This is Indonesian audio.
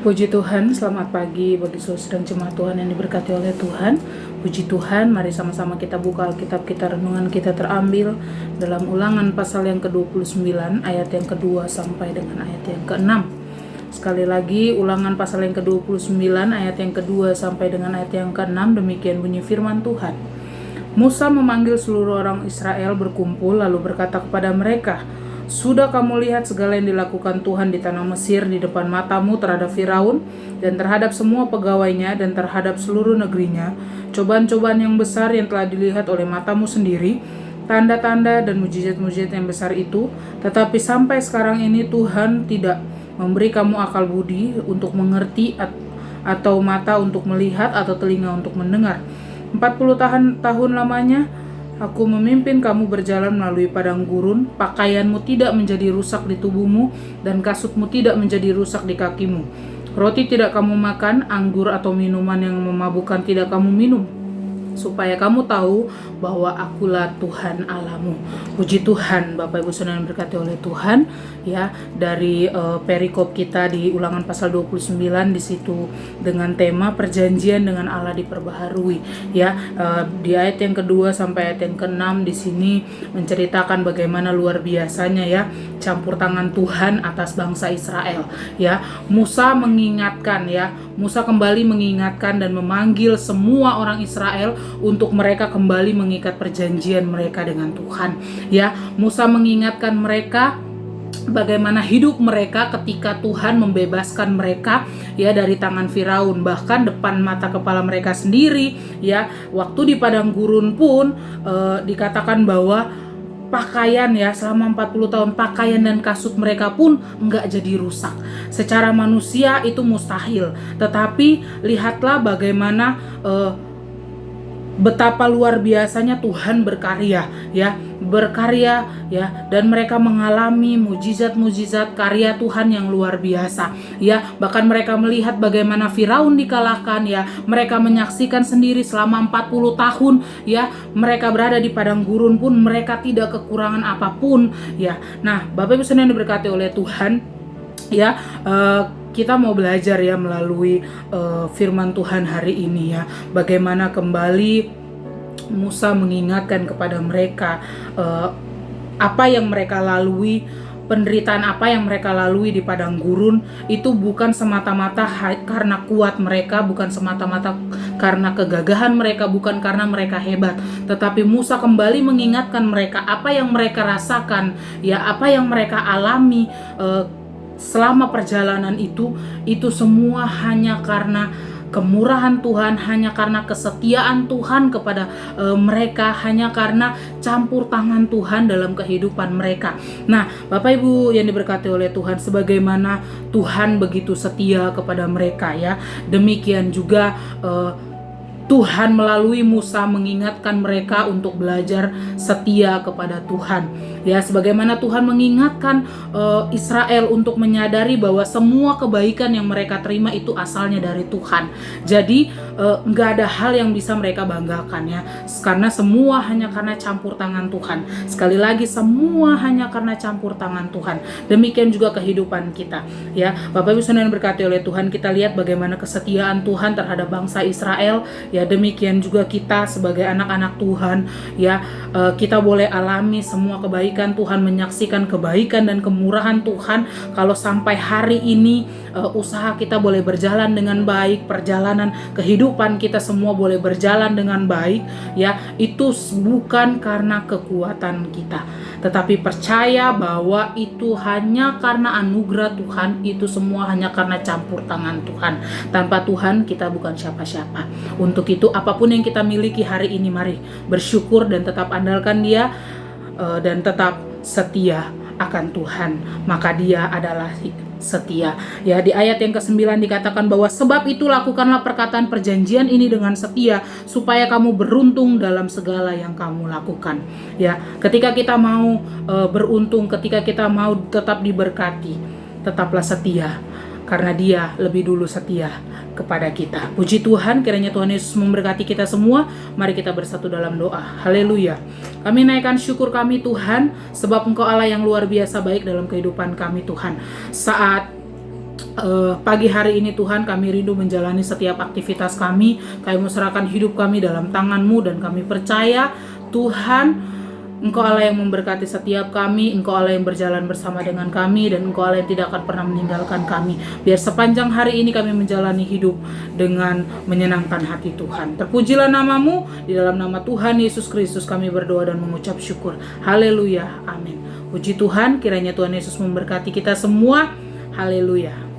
Puji Tuhan, selamat pagi bagi saudara jemaat Tuhan yang diberkati oleh Tuhan. Puji Tuhan, mari sama-sama kita buka Alkitab kita, renungan kita terambil dalam Ulangan pasal yang ke-29 ayat yang kedua sampai dengan ayat yang ke-6. Sekali lagi, Ulangan pasal yang ke-29 ayat yang kedua sampai dengan ayat yang ke-6, demikian bunyi firman Tuhan. Musa memanggil seluruh orang Israel berkumpul lalu berkata kepada mereka, "Sudah kamu lihat segala yang dilakukan Tuhan di tanah Mesir di depan matamu terhadap Firaun dan terhadap semua pegawainya dan terhadap seluruh negerinya, cobaan-cobaan yang besar yang telah dilihat oleh matamu sendiri, tanda-tanda dan mujizat-mujizat yang besar itu, tetapi sampai sekarang ini Tuhan tidak memberi kamu akal budi untuk mengerti atau mata untuk melihat atau telinga untuk mendengar. 40 tahun lamanya Aku memimpin kamu berjalan melalui padang gurun, pakaianmu tidak menjadi rusak di tubuhmu, dan kasutmu tidak menjadi rusak di kakimu. Roti tidak kamu makan, anggur atau minuman yang memabukkan tidak kamu minum, supaya kamu tahu bahwa akulah Tuhan Allahmu." Puji Tuhan, Bapak Ibu Saudara yang berkati oleh Tuhan, ya, dari perikop kita di Ulangan pasal 29 di situ dengan tema perjanjian dengan Allah diperbaharui, ya. Di ayat yang kedua sampai ayat yang ke-6 di sini menceritakan bagaimana luar biasanya, ya, campur tangan Tuhan atas bangsa Israel, ya. Musa kembali mengingatkan dan memanggil semua orang Israel untuk mereka kembali mengikat perjanjian mereka dengan Tuhan, ya. Musa mengingatkan mereka bagaimana hidup mereka ketika Tuhan membebaskan mereka, ya, dari tangan Firaun, bahkan depan mata kepala mereka sendiri, ya. Waktu di padang gurun pun dikatakan bahwa pakaian, ya, selama 40 tahun pakaian dan kasut mereka pun enggak jadi rusak. Secara manusia itu mustahil, tetapi lihatlah bagaimana betapa luar biasanya Tuhan berkarya, ya, dan mereka mengalami mujizat-mujizat karya Tuhan yang luar biasa, ya. Bahkan mereka melihat bagaimana Firaun dikalahkan, ya. Mereka menyaksikan sendiri selama 40 tahun, ya, mereka berada di padang gurun pun mereka tidak kekurangan apapun, ya. Nah, Bapak Ibu Saudara yang diberkati oleh Tuhan, ya, kita mau belajar, ya, melalui firman Tuhan hari ini, ya, bagaimana kembali Musa mengingatkan kepada mereka apa yang mereka lalui, penderitaan apa yang mereka lalui di padang gurun itu bukan semata-mata karena kuat mereka, bukan semata-mata karena kegagahan mereka, bukan karena mereka hebat, tetapi Musa kembali mengingatkan mereka apa yang mereka rasakan, ya, apa yang mereka alami selama perjalanan itu semua hanya karena kemurahan Tuhan, hanya karena kesetiaan Tuhan kepada mereka, hanya karena campur tangan Tuhan dalam kehidupan mereka. Nah, Bapak Ibu yang diberkati oleh Tuhan, sebagaimana Tuhan begitu setia kepada mereka, ya, demikian juga Tuhan melalui Musa mengingatkan mereka untuk belajar setia kepada Tuhan, ya. Sebagaimana Tuhan mengingatkan Israel untuk menyadari bahwa semua kebaikan yang mereka terima itu asalnya dari Tuhan. Jadi nggak ada hal yang bisa mereka banggakan, ya, karena semua hanya karena campur tangan Tuhan. Sekali lagi, semua hanya karena campur tangan Tuhan. Demikian juga kehidupan kita, ya. Bapak Ibu Saudara yang berkati oleh Tuhan, kita lihat bagaimana kesetiaan Tuhan terhadap bangsa Israel, ya. Demikian juga kita sebagai anak-anak Tuhan, ya, kita boleh alami semua kebaikan Tuhan, menyaksikan kebaikan dan kemurahan Tuhan. Kalau sampai hari ini usaha kita boleh berjalan dengan baik, perjalanan kehidupan kita semua boleh berjalan dengan baik, ya, itu bukan karena kekuatan kita, tetapi percaya bahwa itu hanya karena anugerah Tuhan, itu semua hanya karena campur tangan Tuhan. Tanpa Tuhan kita bukan siapa-siapa. Untuk itu apapun yang kita miliki hari ini, mari bersyukur dan tetap andalkan Dia, dan tetap setia akan Tuhan, maka Dia adalah setia, ya. Di ayat yang ke-9 dikatakan bahwa sebab itu lakukanlah perkataan perjanjian ini dengan setia supaya kamu beruntung dalam segala yang kamu lakukan, ya. Ketika kita mau beruntung, ketika kita mau tetap diberkati, tetaplah setia karena Dia lebih dulu setia kepada kita. Puji Tuhan, kiranya Tuhan Yesus memberkati kita semua. Mari kita bersatu dalam doa. Haleluya. Kami naikkan syukur kami Tuhan, sebab Engkau Allah yang luar biasa baik dalam kehidupan kami Tuhan. Saat pagi hari ini Tuhan, kami rindu menjalani setiap aktivitas kami. Kami mau serahkan hidup kami dalam tangan-Mu, dan kami percaya Tuhan, Engkau Allah yang memberkati setiap kami, Engkau Allah yang berjalan bersama dengan kami, dan Engkau Allah yang tidak akan pernah meninggalkan kami. Biar sepanjang hari ini kami menjalani hidup dengan menyenangkan hati Tuhan. Terpujilah nama-Mu, di dalam nama Tuhan Yesus Kristus kami berdoa dan mengucap syukur. Haleluya, amin. Puji Tuhan, kiranya Tuhan Yesus memberkati kita semua. Haleluya.